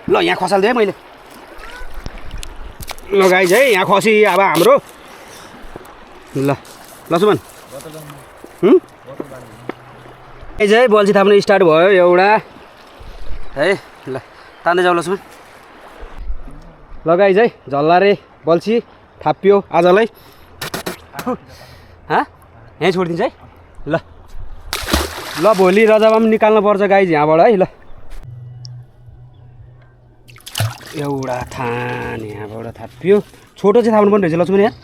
ल यहाँ खसाल्दिएँ है मैले ल गाइज है यहाँ खसी अब हाम्रो ल ल सुमन गाइज है बल्छी थाप्न स्टार्ट भयो एउटा है ल तान्दै जाऊ ल सुमन ल गाइज है झल्लारे बल्छी थापियो आजलाई यहीँ छोडिदिन्छ है ल ल भोलि रजामा पनि निकाल्नु पर्छ गाइज यहाँबाट है ल एउटा थान यहाँबाट थापियो छोटो चाहिँ थाप्नु पर्ने रहेछ लक्ष्मण यहाँ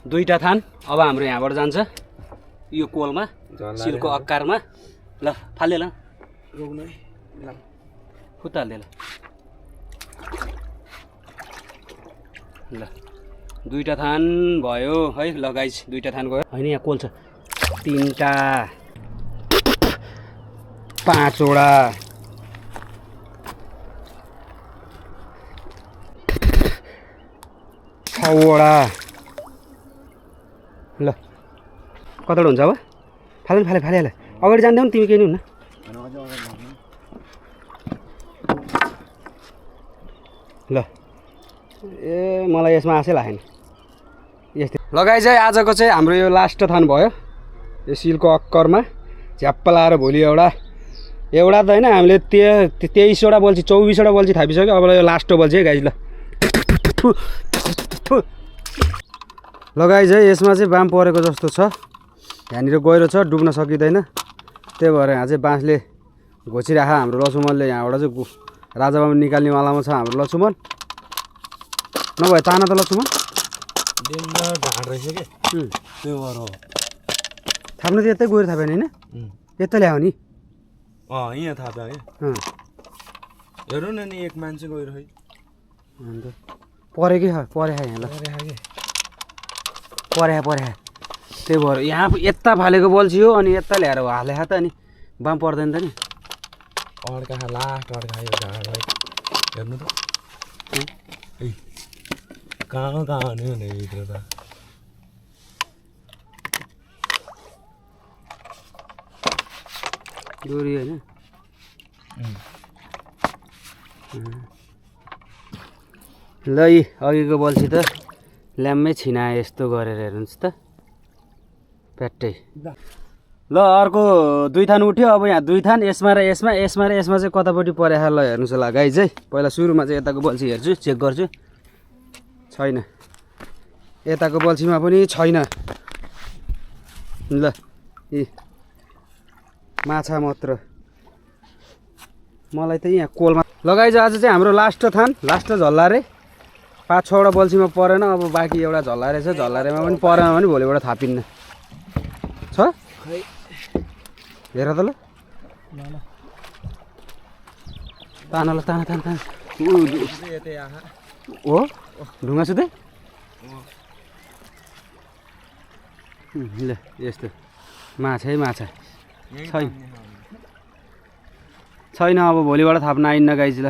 दुईवटा थान अब हाम्रो यहाँबाट जान्छ यो कोलमा सिलको अक्कारमा ल फाल्दै ल खुट्टा हाल्दै ल दुईवटा थान भयो है ल गाइज दुईवटा थान गयो होइन यहाँ कोल छ 3टा 5वटा 6वटा ल कतिवटा हुन्छ अब फालिहाल अगाडि जान्दैौ नि तिमी केही नि हुन्न ल ए मलाई यसमा आशै लागेन यस्तै लगाइ चाहिँ आजको चाहिँ हाम्रो यो लास्ट थान भयो यो सिलको अक्करमा झ्याप्प लाएर भोलि एउटा त होइन हामीले 23वटा बल्छी 24वटा बल्छी थापिसक्यो अब यो लास्ट बल्छी है गाइज ल लगाइ चाहिँ यसमा चाहिँ बाम परेको जस्तो छ यहाँनिर गहिरो छ डुब्न सकिँदैन त्यही भएर यहाँ चाहिँ बाँसले घोचिराख हाम्रो लक्ष्मणले यहाँबाट चाहिँ राजाबाम निकाल्नेवालामा छ हाम्रो लक्ष्मण नभए ताना त लक्ष्मण ढाड रहेछ कि त्यो भएर हो थाप्नु त यतै गएर थाप्यो होइन यता ल्यायो नि यहाँ थाप्यो है हेर्नु न नि एक मान्छे गएर है अन्त परेकै परे यहाँ ल परे त्यही भएर यहाँ यता फालेको बल्छी हो अनि यता ल्याएर हाले त अनि बाम पर्दैन त नि अड्का लास्ट अड्का यो ढाड है हेर्नु त कहाँ नि भने भित्र त डोरी होइन ल यी अघिको बल्छी त ल्याम्मै छिनाए यस्तो गरेर हेर्नुहोस् त प्याट्टै ल अर्को 2 थान उठ्यो अब यहाँ 2 थान यसमा र यसमा चाहिँ कतापट्टि परे ल हेर्नुहोस् होला गाइज है पहिला सुरुमा चाहिँ यताको बल्छी हेर्छु चेक गर्छु छैन यताको बल्छीमा पनि छैन ल यी माछा मात्र मलाई त यहाँ कोलमा लगाइज आज चाहिँ हाम्रो लास्ट थान लास्ट झल्ला रे 5-6वटा बल्छीमा परेन अब बाँकी एउटा झल्ला रहेछ झल्लारेमा पनि परेन भने भोलिबाट थापिन्न छ हेर त ल तान ल तान ओ ढुङ्गा सुधै ल यस्तो माछा छैन अब भोलिबाट थाप्न आइन्न गाइज ल